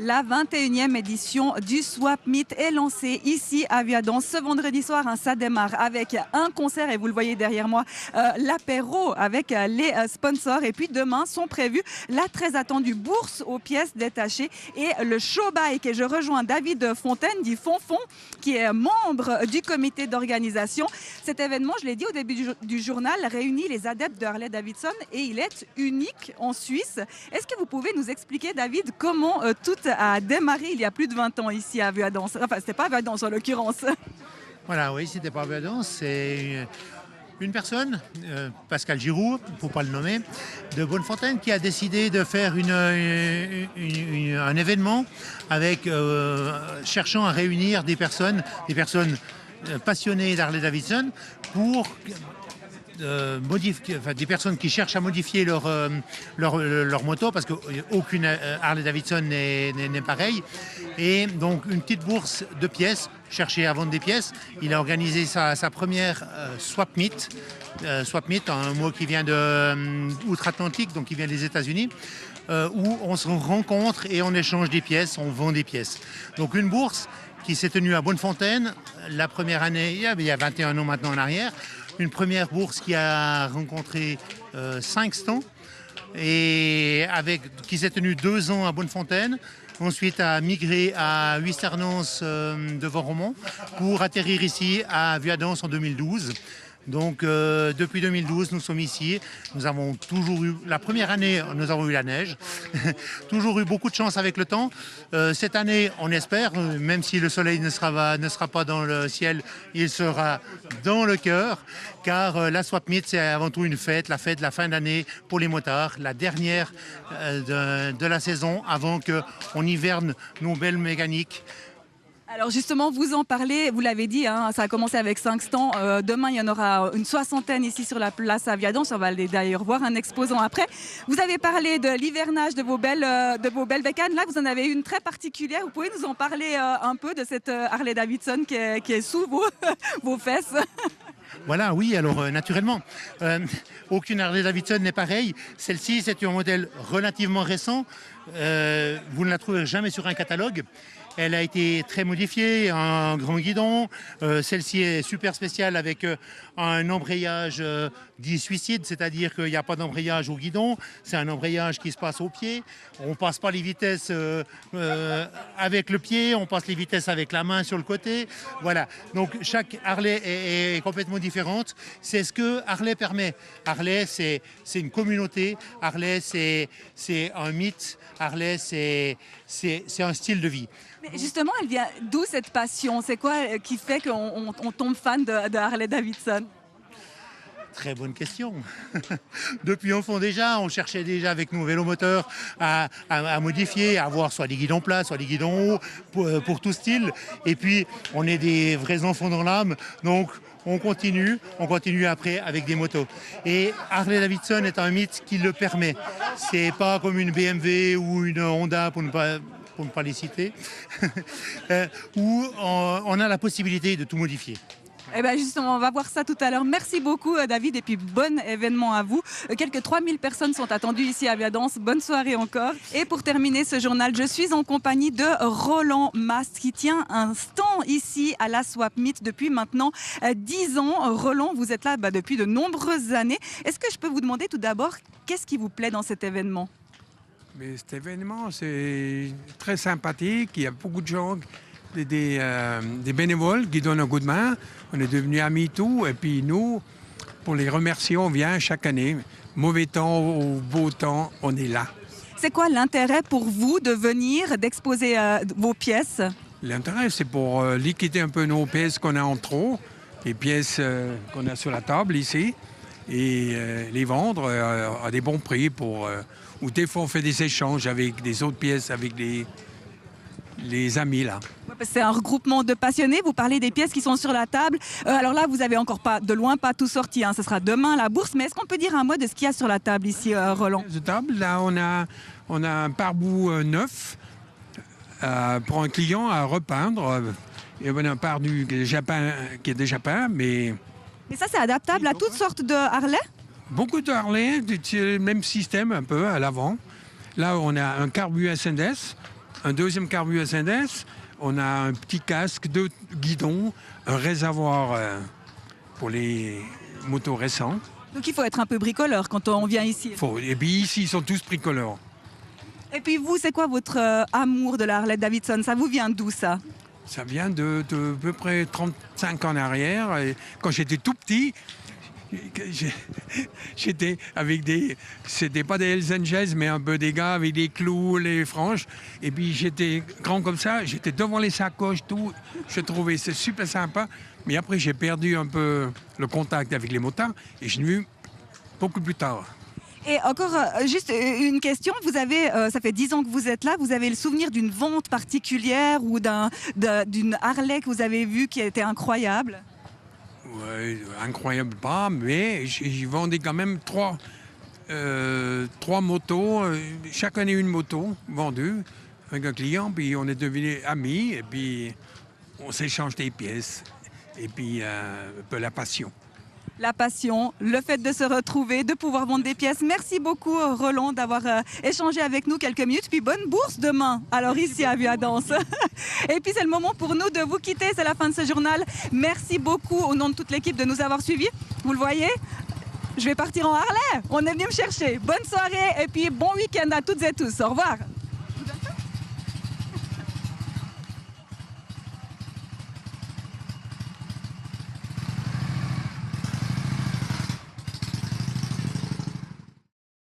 La 21e édition du Swap Meet est lancée ici à Vuadens. Ce vendredi soir, ça démarre avec un concert et vous le voyez derrière moi, l'apéro avec les sponsors. Et puis demain sont prévues la très attendue bourse aux pièces détachées et le show bike. Et je rejoins David Fontaine, dit Fonfon, qui est membre du comité d'organisation. Cet événement, je l'ai dit au début du journal, réunit les adeptes de Harley-Davidson et il est unique en Suisse. Est-ce que vous pouvez nous expliquer, David, comment tout a démarré il y a plus de 20 ans ici à Vuadens? Enfin, c'était pas à Vuadens en l'occurrence. Voilà, oui, c'était pas Vuadens, c'est une personne, Pascal Giroux, pour ne pas le nommer, de Bonnefontaine, qui a décidé de faire un événement avec, cherchant à réunir des personnes passionnées d'Harley-Davidson pour des personnes qui cherchent à modifier leur moto, parce qu'aucune Harley-Davidson n'est pareille. Et donc une petite bourse de pièces, chercher à vendre des pièces. Il a organisé sa première Swap Meet. Swap Meet, un mot qui vient d'outre-Atlantique, donc qui vient des États-Unis, où on se rencontre et on échange des pièces, on vend des pièces. Donc une bourse qui s'est tenue à Bonnefontaine la première année, il y a 21 ans maintenant en arrière. Une première bourse qui a rencontré 5 stands et qui s'est tenue 2 ans à Bonnefontaine. Ensuite a migré à Huysternens devant Romont pour atterrir ici à Vuadens en 2012. Donc depuis 2012, nous sommes ici. Nous avons toujours eu, la première année, nous avons eu la neige. Toujours eu beaucoup de chance avec le temps. Cette année, on espère, même si le soleil ne sera pas dans le ciel, il sera dans le cœur. Car la Swap Meet, c'est avant tout une fête, la fête de la fin d'année pour les motards, la dernière de la saison avant qu'on hiverne nos belles mécaniques. Alors justement, vous en parlez, vous l'avez dit, ça a commencé avec 5 stands. Demain, il y en aura une 60aine ici sur la place à Vuadens. On va aller d'ailleurs voir un exposant après. Vous avez parlé de l'hivernage de vos belles bécanes. Là, vous en avez une très particulière. Vous pouvez nous en parler un peu de cette Harley-Davidson qui est sous vos fesses? Voilà, oui, alors naturellement, aucune Harley-Davidson n'est pareille. Celle-ci, c'est un modèle relativement récent. Vous ne la trouverez jamais sur un catalogue. Elle a été très modifiée, un grand guidon. Celle-ci est super spéciale avec un embrayage dit suicide, c'est-à-dire qu'il n'y a pas d'embrayage au guidon. C'est un embrayage qui se passe au pied. On ne passe pas les vitesses avec le pied, on passe les vitesses avec la main sur le côté. Voilà, donc chaque Harley est complètement différente. C'est ce que Harley permet. Harley, c'est une communauté. Harley, c'est un mythe. Harley, c'est un style de vie. Mais justement, elle vient d'où cette passion? C'est quoi qui fait qu'on tombe fan de Harley-Davidson? Très bonne question. Depuis enfant déjà, on cherchait déjà avec nos vélomoteurs à modifier, à avoir soit des guidons plats, soit des guidons hauts pour tout style. Et puis, on est des vrais enfants dans l'âme, donc on continue après avec des motos. Et Harley-Davidson est un mythe qui le permet. C'est pas comme une BMW ou une Honda pour ne pas les citer, où on a la possibilité de tout modifier. Eh bien justement, on va voir ça tout à l'heure. Merci beaucoup David et puis bon événement à vous. Quelques 3000 personnes sont attendues ici à Vuadens. Bonne soirée encore. Et pour terminer ce journal, je suis en compagnie de Roland Mast qui tient un stand ici à la Swap Meet depuis maintenant 10 ans. Roland, vous êtes là depuis de nombreuses années. Est-ce que je peux vous demander tout d'abord, qu'est-ce qui vous plaît dans cet événement? Mais cet événement, c'est très sympathique. Il y a beaucoup de gens, des bénévoles qui donnent un coup de main. On est devenus amis tout. Et puis nous, pour les remercier, on vient chaque année. Mauvais temps ou beau temps, on est là. C'est quoi l'intérêt pour vous de venir, d'exposer vos pièces? L'intérêt, c'est pour liquider un peu nos pièces qu'on a en trop, les pièces qu'on a sur la table ici, et les vendre à des bons prix ou des fois on fait des échanges avec des autres pièces, avec les amis là. C'est un regroupement de passionnés, vous parlez des pièces qui sont sur la table. Alors là, vous avez encore pas tout sorti, ce sera demain la bourse, mais est-ce qu'on peut dire un mot de ce qu'il y a sur la table ici, Roland? Sur la table, là on a un pare-boue neuf pour un client à repeindre. Et on a un pare-boue qui est déjà peint, mais... Mais ça c'est adaptable à toutes sortes de Harley? Beaucoup de Harley, même système un peu à l'avant. Là, on a un carbu S&S un deuxième carbu Ascendance, on a un petit casque, 2 guidons, un réservoir pour les motos récents. Donc il faut être un peu bricoleur quand on vient ici. Et puis ici, ils sont tous bricoleurs. Et puis vous, c'est quoi votre amour de la Harley Davidson? Ça vous vient d'où ça? Ça vient de à peu près 35 ans en arrière. Et quand j'étais tout petit, j'étais avec c'était pas des Hells Angels, mais un peu des gars avec des clous, les franges. Et puis j'étais grand comme ça, j'étais devant les sacoches, tout. Je trouvais c'est super sympa. Mais après, j'ai perdu un peu le contact avec les motards et je suis venu beaucoup plus tard. Et encore, juste une question, vous avez, ça fait 10 ans que vous êtes là, vous avez le souvenir d'une vente particulière ou d'une Harley que vous avez vue qui était incroyable? Ouais, incroyable pas, mais j'y vendais quand même 3 motos, chaque année une moto vendue avec un client, puis on est devenus amis, et puis on s'échange des pièces, et puis un peu la passion. La passion, le fait de se retrouver, de pouvoir vendre des pièces. Merci beaucoup Roland d'avoir échangé avec nous quelques minutes. Puis bonne bourse demain, alors ici à Vuadens. Et puis c'est le moment pour nous de vous quitter, c'est la fin de ce journal. Merci beaucoup au nom de toute l'équipe de nous avoir suivis. Vous le voyez, je vais partir en Harley, on est venu me chercher. Bonne soirée et puis bon week-end à toutes et tous. Au revoir.